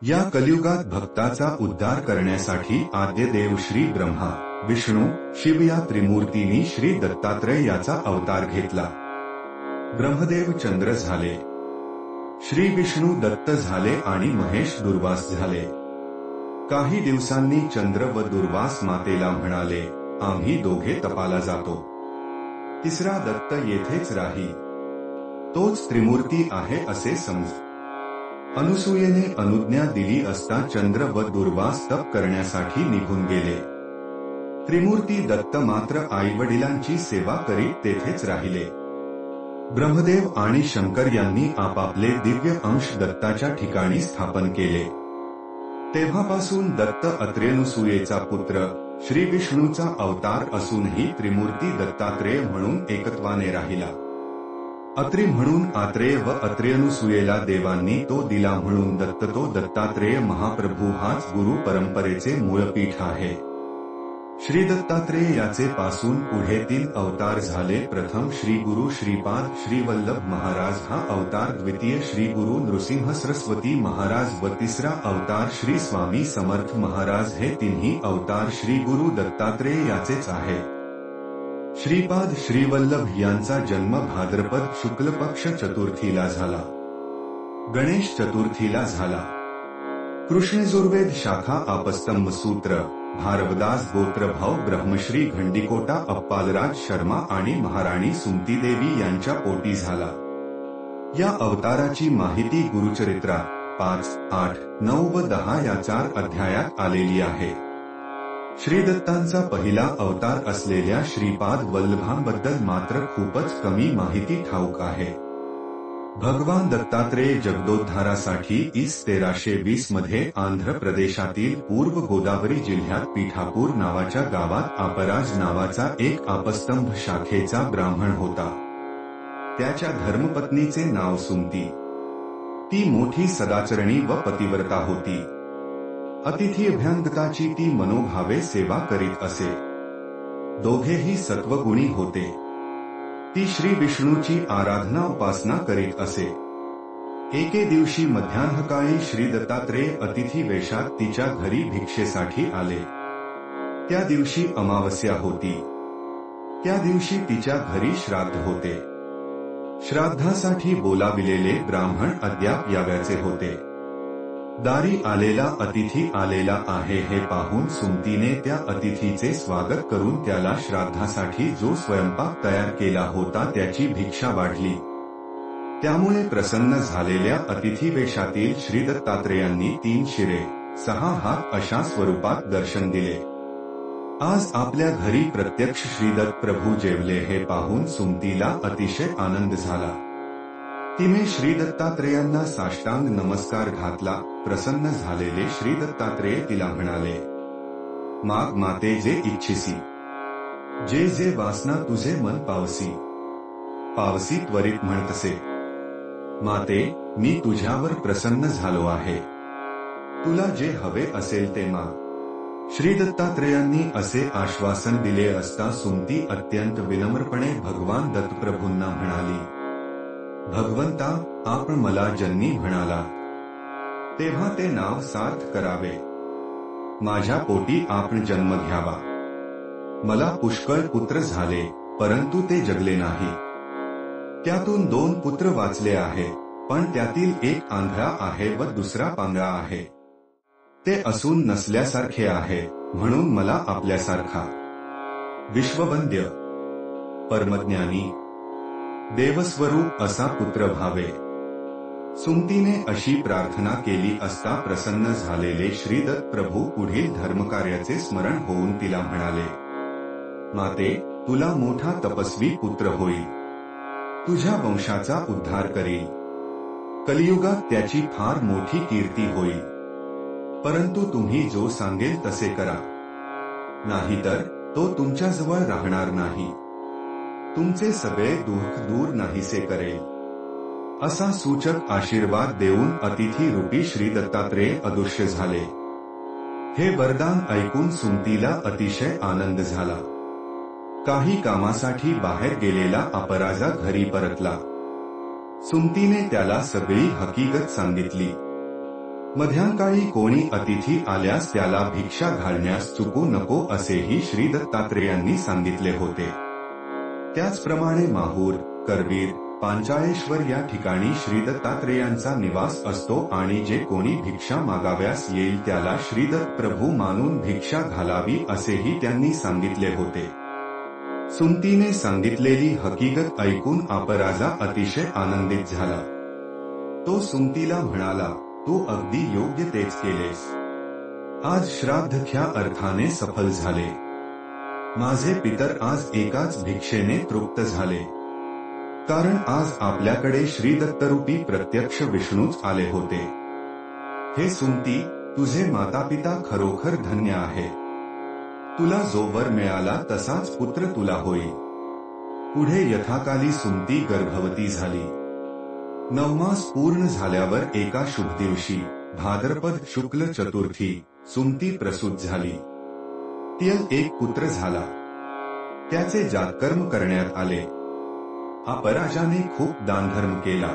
या कलियुगात भक्ताचा उद्धार करण्यासाठी आद्यदेव श्री ब्रह्मा, विष्णू, शिव या त्रिमूर्तींनी श्री दत्तात्रय याचा अवतार घेतला. ब्रह्मदेव चंद्र झाले, श्री विष्णू दत्त झाले आणि महेश दुर्वास झाले. काही दिवसांनी चंद्र व दुर्वास मातेला म्हणाले, आम्ही दोघे तपाला जातो. तिसरा दत्त येथेच राही. तोच त्रिमूर्ती आहे असे समज. अनुसूयेने अनुज्ञा दिली असता चंद्र व दुर्वास तप करण्यासाठी निघून गेले. त्रिमूर्ती दत्त मात्र आईवडिलांची सेवा करीत तेथेच राहिले. ब्रह्मदेव आणि शंकर यांनी आपापले दिव्य अंश दत्ताच्या ठिकाणी स्थापन केले. तेव्हापासून दत्त अत्रेनुसूयेचा पुत्र, श्री विष्णूचा अवतार असूनही त्रिमूर्ती दत्तात्रेय म्हणून एकत्वाने राहिला. अत्रि म्हणून आत्रेय व अत्रेनुसूयेला देवांनी तो दिला म्हणून दत्त. तो दत्तात्रेय महाप्रभू हाच गुरु परंपरेचे मूळपीठ आहे. श्री दत्तात्रेय याचे पासून पुढे 3 अवतार झाले. प्रथम श्री गुरु श्रीपाद श्री वल्लभ महाराज हा अवतार, द्वितीय श्री गुरु नृसिंह सरस्वती महाराज व तिसरा अवतार श्री स्वामी समर्थ महाराज. हे तिन्ही अवतार श्री गुरु दत्तात्रेय याचेच आहे. श्रीपाद श्रीवल्लभ यांचा जन्म भाद्रपद शुक्ल पक्ष चतुर्थीला झाला. गणेश चतुर्थीला झाला. कृष्णयजुर्वेद शाखा आपस्तंभ सूत्र, भारवदास गोत्र भाऊ ब्रह्मश्री घंडिकोटा अप्पालराज शर्मा आणि महाराणी सुमतीदेवी यांच्या पोटी झाला. या अवताराची माहिती गुरुचरित्रात 5, 8, 9 व 10 या 4 अध्यायात आलेली आहे. श्री दत्तांचा पहिला अवतार असलेल्या श्रीपाद वल्लभांबद्दल मात्र खूपच कमी माहिती ठाऊक आहे. भगवान दत्तात्रेय जगदोद्धारासाठी इ. 1320 मध्ये आंध्र प्रदेशातील पूर्व गोदावरी जिल्ह्यात पीठापूर नावाच्या गावात अपराज नावाचा एक आपस्तंभ शाखेचा ब्राह्मण होता. त्याच्या धर्मपत्नीचे नाव सुमती. ती मोठी सदाचरणी व पतिव्रता होती. अतिथी अभ्यंगताची ती मनोभावे सेवा करीत असे. दोघेही सत्वगुणी होते. ती श्री विष्णूची आराधना उपासना करीत असे. एके दिवशी मध्यान्हकाळी श्री दत्तात्रेय अतिथी वेशात तिच्या घरी भिक्षेसाठी आले. त्या दिवशी अमावस्या होती. त्या दिवशी तिच्या घरी श्राद्ध होते. श्राद्धासाठी बोलाविलेले ब्राह्मण अद्याप यावयाचे होते. दारी आलेला अतिथी आलेला आहे हे पाहून सुमतीने त्या अतिथीचे स्वागत करून त्याला श्राद्धासाठी जो स्वयंपाक तयार केला होता त्याची भिक्षा वाढली. त्यामुळे प्रसन्न झालेल्या अतिथी वेशातील श्री दत्तात्रेयांनी 3 शिरे 6 हात अशा स्वरूपात दर्शन दिले. आज आपल्या घरी प्रत्यक्ष श्रीदत्त प्रभू जेवले हे पाहून सुमतीला अतिशय आनंद झाला. तिने श्री दत्तात्रेयांना साष्टांग नमस्कार घातला. प्रसन्न झालेले श्री दत्तात्रेय तिला म्हणाले, माग माते जे इच्छिसी, जे जे वासना तुझे मन पावसी. पावसी त्वरित म्हणतसे. माते, मी तुझ्यावर प्रसन्न झालो आहे. तुला जे हवे असेल ते माग. श्री दत्तात्रेयांनी असे आश्वासन दिले असता सुमती अत्यंत विनम्रपणे भगवान दत्तप्रभूंना म्हणाली, भगवंता, आपण मला जन्मी म्हणाला तेव्हा ते नाव सार्थ करावे. माझ्या पोटी आपण जन्म घ्यावा. मला पुष्कळ पुत्र झाले, परंतु ते जगले नाही. त्यातून 2 पुत्र वाचले आहे, पण त्यातील एक आंधळा आहे व दुसरा पांगळा आहे. ते असून नसल्यासारखे आहे, म्हणून मला आपल्यासारखा विश्ववंद्य, परमज्ञानी, देवस्वरूप असा पुत्र भावे. सुमतीने अशी प्रार्थना केली असता प्रसन्न झालेले श्रीदत्त प्रभू पुढील धर्मकार्याचे स्मरण होऊन तिला म्हणाले, माते, तुला मोठा तपस्वी पुत्र होईल. तुझ्या वंशाचा उद्धार करील. कलियुगात त्याची फार मोठी कीर्ती होईल. परंतु तुम्ही जो सांगेल तसे करा, नाहीतर तो तुमच्याजवळ राहणार नाही. तुमचे सगळे दुःख दूर नाहीसे करेल. असा सूचक आशीर्वाद देऊन अतिथी रूपी श्री दत्तात्रेय अदृश्य झाले. हे वरदान ऐकून सुमतीला अतिशय आनंद झाला. काही कामासाठी बाहेर गेलेला अपराजा घरी परतला. सुमतीने त्याला सगळी हकीकत सांगितली. मध्यांकाळी कोणी अतिथी आल्यास त्याला भिक्षा घालण्यास चुकू नको असेही श्री दत्तात्रेयांनी सांगितले होते. त्याचप्रमाणे माहूर, करवीर, पांचाळेश्वर या ठिकाणी श्री दत्तात्रेयांचा निवास असतो आणि जे कोणी भिक्षा मागाव्यास येईल त्याला श्रीदत्त प्रभू मानून भिक्षा घालावी असेही त्यांनी सांगितले होते. सुंतीने सांगितलेली हकीकत ऐकून अपराजा अतिशय आनंदित झाला. तो सुंतीला म्हणाला, तू अगदी योग्य तेच केलेस. आज श्राद्ध ख्या अर्थाने सफल झाले. माझे पितर आज एकाच भिक्षेने तृप्त झाले. कारण आज आपल्याकडे श्री दत्तरूपी प्रत्यक्ष विष्णूच आले होते. हे सुंती, तुझे मातापिता खरोखर धन्य आहे. तुला जो वर मिळाला तसाच पुत्र तुला होईल. पुढे यथाकाली सुंती गर्भवती झाली. 9 मास पूर्ण झाल्यावर एका शुभ दिवशी भाद्रपद शुक्ल चतुर्थी सुंती प्रसूत झाली. तिला एक पुत्र झाला. त्याचे जातकर्म करण्यात आले. अपराजाने खूप दानधर्म केला.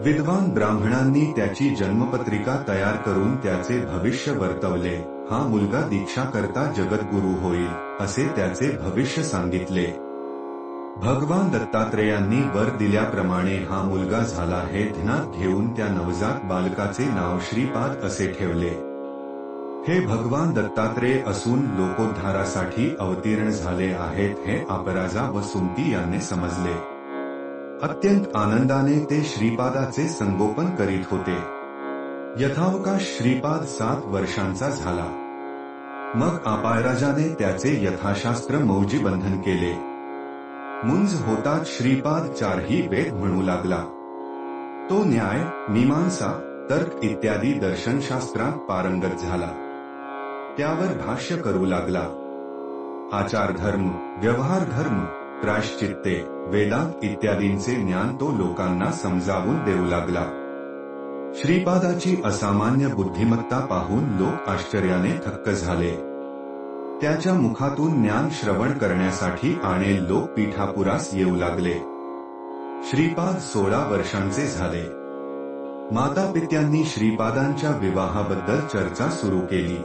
विद्वान ब्राह्मणांनी त्याची जन्मपत्रिका तयार करून त्याचे भविष्य वर्तवले. हा मुलगा दीक्षा करता जगद्गुरु होईल असे त्याचे भविष्य सांगितले. भगवान दत्तात्रेयांनी वर दिल्याप्रमाणे हा मुलगा झाला हे ध्यानात घेऊन त्या नवजात बालकाचे नाव श्रीपाद असे ठेवले. हे भगवान दत्तात्रेय असून लोकोद्धारासाठी अवतीर्ण झाले आहेत हे अपराजा व सुंती यांनी समजले. अत्यंत आनंदाने ते श्रीपादाचे संगोपन करीत होते. यथावकाश श्रीपाद 7 वर्षांचा झाला. मग अपराजाने त्याचे यथाशास्त्र मौजीबंधन केले. मुंज होताच श्रीपाद 4ही वेद म्हणू लागला. तो न्याय, मीमांसा, तर्क इत्यादी दर्शनशास्त्रात पारंगत झाला. त्यावर भाष्य करू लागला. आचार धर्म, व्यवहार धर्म, प्रायश्चित्ते, वेदांत इत्यादींचे ज्ञान तो लोकांना समजावून देऊ लागला. श्रीपादाची असामान्य बुद्धिमत्ता पाहून लोक आश्चर्याने थक्क झाले. त्याच्या मुखातून ज्ञान श्रवण करण्यासाठी अनेक लोक पीठापुरास येऊ लागले. श्रीपाद 16 वर्षांचे झाले. मातापित्यांनी श्रीपादांच्या विवाहाबद्दल चर्चा सुरू केली.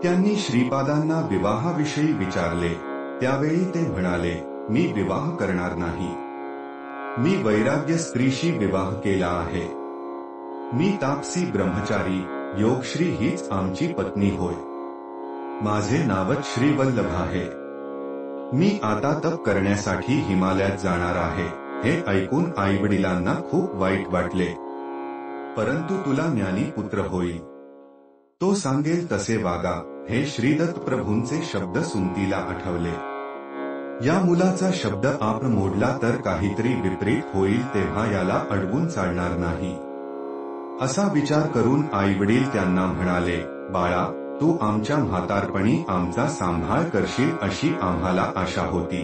त्यांनी श्रीपादांना विवाहाविषयी विचारले. त्यावेळी ते म्हणाले, मी विवाह करणार नाही. मी वैराग्य स्त्रीशी विवाह केला आहे. मी तापसी ब्रह्मचारी योगश्री हीच आमची पत्नी होय. माझे नावच श्रीवल्लभ आहे. मी आता तप करण्यासाठी हिमालयात जाणार आहे. हे ऐकून आईवडिलांना खूप वाईट वाटले. परंतु तुला ज्ञानी पुत्र होईल. तो सांगेल तसे वागा हे श्रीदत्त प्रभूंचे शब्द सुंतीला आठवले. या मुलाचा शब्द आपण मोडला तर काहीतरी विपरीत होईल तेव्हा याला अडवून चालणार नाही. असा विचार करून आईवडील त्यांना म्हणाले, बाळा, तू आमच्या म्हातारपणी आमचा सांभाळ करशील अशी आम्हाला आशा होती.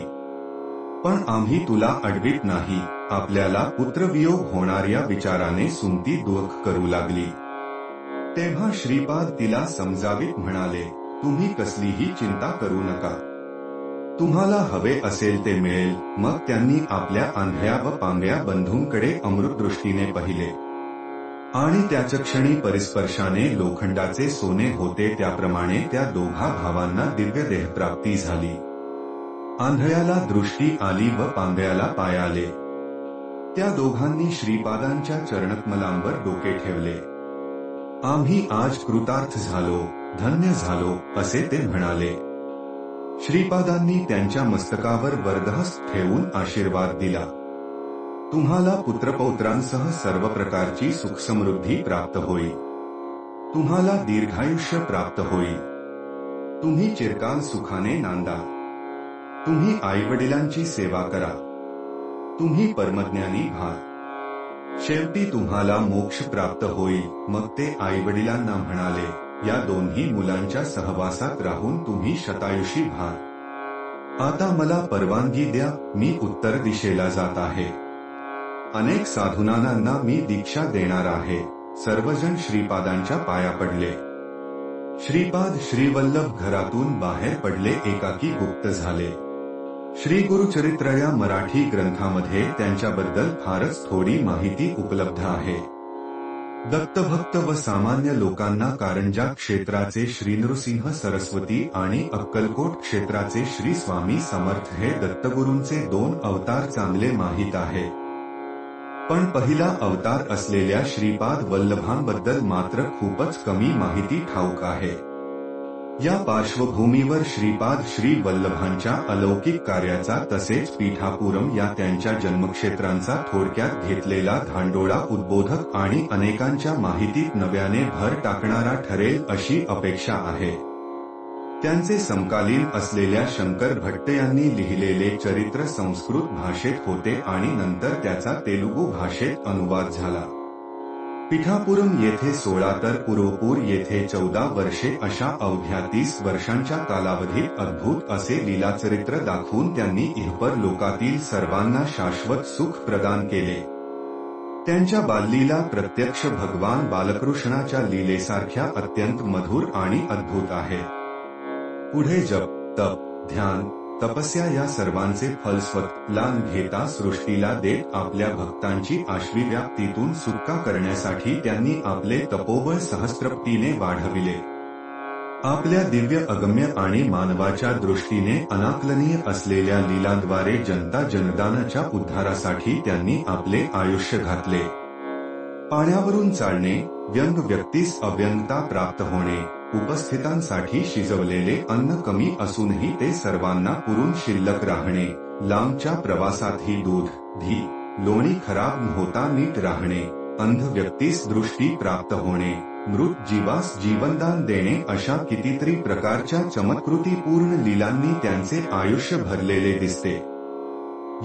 पण आम्ही तुला अडवित नाही. आपल्याला पुत्रवियोग होणार या विचाराने सुंती दुःख करू लागली. तेव्हा श्रीपाद तिला समजावीत म्हणाले, तुम्ही कसलीही चिंता करू नका. तुम्हाला हवे असेल ते मिळेल. मग त्यांनी आपल्या आंधळ्या व पांगळ्या बंधूंकडे अमृतदृष्टीने पाहिले आणि त्याच क्षणी परिस्पर्शाने लोखंडाचे सोने होते त्याप्रमाणे त्या दोघा भावांना दिव्य देहप्राप्ती झाली. आंधळ्याला दृष्टी आली व पांगळ्याला पाय आले. त्या दोघांनी श्रीपादांच्या चरणकमलांवर डोके ठेवले. आम्ही आज कृतार्थ झालो, धन्य झालो असे ते म्हणाले. श्रीपादांनी त्यांच्या मस्तकावर वरदहस्त ठेवून आशीर्वाद दिला. तुम्हाला पुत्रपौत्रांसह सर्व प्रकारची सुखसमृद्धी प्राप्त होईल. तुम्हाला दीर्घायुष्य प्राप्त होईल. तुम्ही चिरकाल सुखाने नांदा. तुम्ही आईवडिलांची सेवा करा. तुम्ही परमज्ञानी व्हाल. शेवटी तुम्हाला मोक्ष प्राप्त होईल. मग ते आईवडिलांना म्हणाले, या दोन्ही मुलांच्या सहवासात राहून तुम्ही शतायुषी व्हाल. आता मला परवानगी द्या, मी उत्तर दिशेला जात आहे. अनेक साधुनांना मी दीक्षा देणार आहे. सर्वजण श्रीपादांच्या पाया पडले. श्रीपाद श्रीवल्लभ घरातून बाहेर पडले, एकाकी गुप्त झाले. श्री गुरुचरित्र या मराठी ग्रंथामध्ये त्यांच्याबद्दल फारच थोडी माहिती उपलब्ध आहे. दत्तभक्त व सामान्य लोकांना कारंजा क्षेत्राचे श्री नृसिंह सरस्वती आणि अक्कलकोट क्षेत्राचे श्री स्वामी समर्थ हे दत्तगुरूंचे 2 अवतार चांगले माहीत आहे. पण पहिला अवतार असलेल्या श्रीपाद वल्लभांबद्दल मात्र खूपच कमी माहिती ठाऊक आहे. या पार्श्वभूमीवर श्रीपाद श्री वल्लभांच्या अलौकिक कार्याचा तसेच पीठापुरम या त्यांच्या जन्मक्षेत्रांचा थोडक्यात घेतलेला धांडोळा उद्बोधक आणि अनेकांच्या माहितीत नव्याने भर टाकणारा ठरेल अशी अपेक्षा आहे. त्यांचे समकालीन असलेल्या शंकर भट्ट यांनी लिहिलेले चरित्र संस्कृत भाषेत होते आणि नंतर त्याचा तेलुगू भाषेत अनुवाद झाला. पीठापुरम येथे 16 तर पुरोपूर येथे 14 वर्षे अशा अवघ्या 30 वर्षांच्या कालावधीत अद्भुत असे लीलाचरित्र दाखवून त्यांनी इहपर लोकातील सर्वांना शाश्वत सुख प्रदान केले. त्यांच्या बाललीला प्रत्यक्ष भगवान बालकृष्णाच्या लीलेसारख्या अत्यंत मधुर आणि अद्भुत आहे. पुढे जप, तप, ध्यान, तपस्या या सर्वांचे फल स्वतःला घेता सृष्टीला देत आपल्या भक्तांची आश्वीव्याप्तीतून सुटका करण्यासाठी त्यांनी आपले तपोबळ सहस्त्रपटीने वाढविले. आपल्या दिव्य अगम्य आणि मानवाच्या दृष्टीने अनाकलनीय असलेल्या लीलांद्वारे जनता जनदानाच्या उद्धारासाठी त्यांनी आपले आयुष्य घातले. पाण्यावरून चालणे, व्यंग व्यक्तीस अव्यंगता प्राप्त होणे, उपस्थितांसाठी शिजवलेले अन्न कमी असूनही ते सर्वांना पुरून शिल्लक राहणे, लांबच्या प्रवासातही दूध, घी, लोणी खराब न होता नीट राहणे, अंध व्यक्तीस दृष्टी प्राप्त होणे, मृत जीवास जीवनदान देणे अशा कितीतरी प्रकारच्या चमत्कृतीपूर्ण लीलांनी त्यांचे आयुष्य भरलेले दिसते.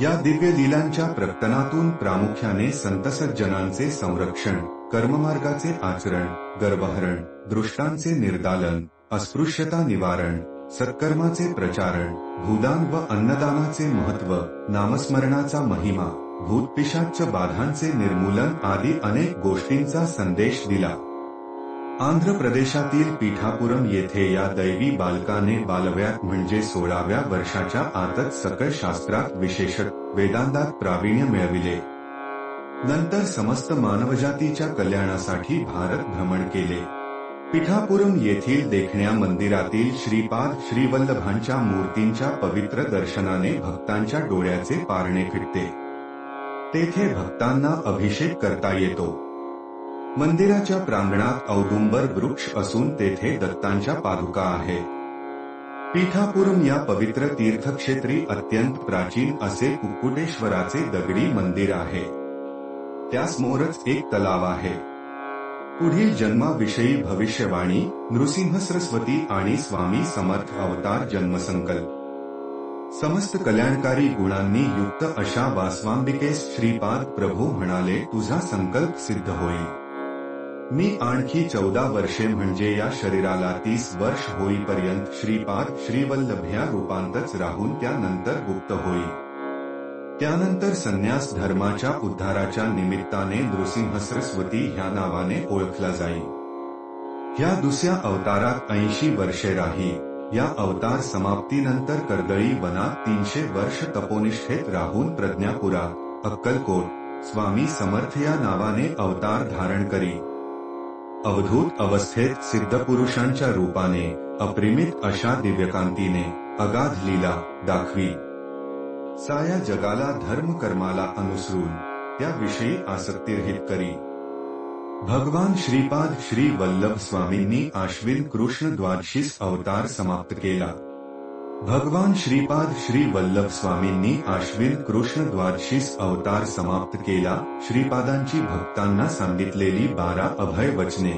या दिव्य लीलांच्या प्रकटनातून प्रामुख्याने संतसज्जनांचे संरक्षण, कर्ममार्गाचे आचरण, गर्वहरण, दृष्टांचे निर्दालन, अस्पृश्यता निवारण, सत्कर्माचे प्रचारण, भूदान व अन्नदानाचे महत्त्व, नामस्मरणाचा महिमा, भूतपिशाच बाधांचे निर्मूलन आदी अनेक गोष्टींचा संदेश दिला. आंध्र प्रदेशातील पीठापुरम येथे या दैवी बालकाने बालवयात म्हणजे 16व्या वर्षाच्या आतच सकळ शास्त्रात विशेषत वेदांतात प्रावीण्य मिळविले. नंतर समस्त मानवजातीच्या कल्याणासाठी भारत भ्रमण केले. पीठापुरम येथील देखण्या मंदिरातील श्रीपाद श्रीवल्लभांच्या मूर्तींच्या पवित्र दर्शनाने भक्तांच्या डोळ्याचे पारणे फिटते. तेथे भक्तांना अभिषेक करता येतो. मंदिराच्या प्रांगणात औदुंबर वृक्ष असून तेथे दत्तांच्या पादुका आहेत. पीठापुरम या पवित्र तीर्थक्षेत्री अत्यंत प्राचीन असे कुक्कुटेश्वराचे दगडी मंदिर आहे. त्यासमोरच एक तलाव आहे. पुढील जन्माविषयी भविष्यवाणी, नृसिंह सरस्वती आणि स्वामी समर्थ अवतार जन्मसंकल्प. समस्त कल्याणकारी गुणांनी युक्त अशा वासवांबिकेस श्रीपाद प्रभू म्हणाले, तुझा संकल्प सिद्ध होईल. मी आणखी 14 वर्षे म्हणजे या शरीराला 30 वर्ष होईपर्यंत श्रीपाद श्रीवल्लभ ह्या रूपांतच राहून त्यानंतर गुप्त होईल. त्यानंतर संन्यास धर्माच्या उद्धाराच्या निमित्ताने नृसिंह सरस्वती ह्या नावाने ओळखला जाईल. ह्या दुसऱ्या अवतारात 80 वर्षे राही. या अवतार समाप्तीनंतर कर्दळी वनात 300 वर्ष तपोनिष्ठेत राहून प्रज्ञापुरात, अक्कलकोट, स्वामी समर्थ या नावाने अवतार धारण करी. अवधूत अवस्थेत सिद्धपुरुषांच्या रूपाने, अप्रिमित अशा दिव्यकांतीने, अगाध लीला दाखवी. साया जगाला धर्म कर्माला अनुसरून त्याविषयी आसक्तिरहित करी. भगवान श्रीपाद श्री वल्लभ स्वामींनी आश्विन कृष्ण द्वादशीस अवतार समाप्त केला. भगवान श्रीपाद श्री वल्लभ स्वामींनी आश्विन कृष्ण द्वादशीस अवतार समाप्त केला. श्रीपादांची भक्तांना सांगितलेली 12 अभय वचने.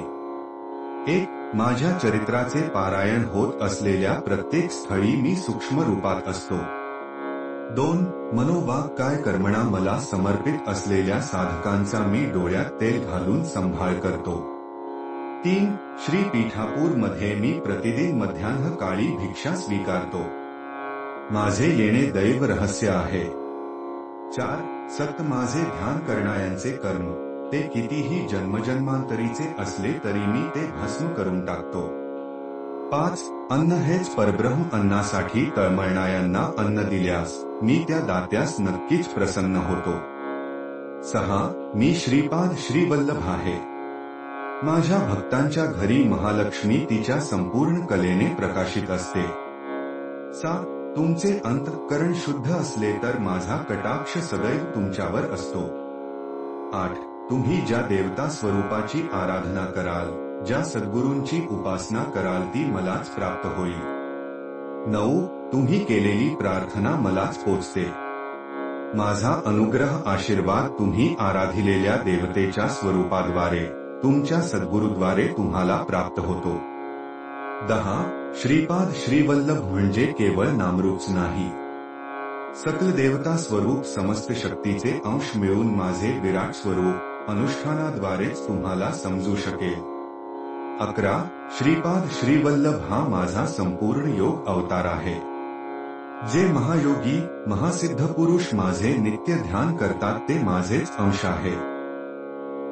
1. माझ्या चरित्राचे पारायण होत असलेल्या प्रत्येक स्थळी मी सूक्ष्म रूपात असतो. 2. मनोवाग काय कर्मणा मला समर्पित असलेल्या साधकांचा मी डोळ्यात तेल घालून संभाळ करतो. 3. श्री पीठापूर मध्ये मी प्रतिदिन मध्यान्ह काळी भिक्षा स्वीकारतो. माझे येणे दैव रहस्य आहे. 4. सत माझे ध्यान करणाऱ्यांचे कर्म, ते कितीही जन्मजन्मांतरीचे असले तरी मी ते भस्म करून टाकतो. 5. अन्न हेच परब्रह्म, अन्नासाठी तळमळणाऱ्यांना अन्न दिल्यास मी त्या दात्यास नक्कीच प्रसन्न होतो. 6. मी श्रीपाद श्रीवल्लभ आहे. माझ्या भक्तांच्या घरी महालक्ष्मी तिच्या संपूर्ण कलेने प्रकाशित असते. 7. तुमचे अंतःकरण शुद्ध असले तर माझा कटाक्ष सदैव तुमच्यावर असतो. 8. तुम्ही ज्या देवता स्वरूपाची आराधना कराल, ज्या सद्गुरूंची उपासना कराल ती मलाच प्राप्त होईल. 9. तुम्ही केलेली प्रार्थना मलाच पोचते. माझा अनुग्रह आशीर्वाद तुम्ही आराधिलेल्या देवतेच्या स्वरूपाद्वारे, तुमच्या सद्गुरूद्वारे तुम्हाला प्राप्त होतो. 10. श्रीपाद श्रीवल्लभ म्हणजे केवळ नामरूपच नाही, सकल देवता स्वरूप समस्त शक्तीचे अंश मिळून माझे विराट स्वरूप अनुष्ठानाद्वारेच तुम्हाला समजू शकेल. 11. श्रीपाद श्रीवल्लभ हा माझा संपूर्ण योग अवतार आहे. जे महायोगी महासिद्ध पुरुष माझे नित्य ध्यान करतात ते माझेच अंश आहे.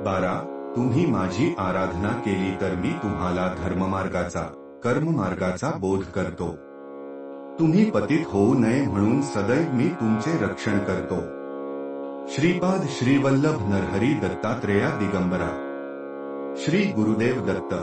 12. तुम्ही माझी आराधना केली तर मी तुम्हाला धर्ममार्गाचा कर्ममार्गाचा बोध करतो. तुम्ही पतित होऊ नये म्हणून सदैव मी तुमचे रक्षण करतो. श्रीपाद श्रीवल्लभ नरहरी दत्तात्रेया दिगंबरा. श्री गुरुदेव दत्त.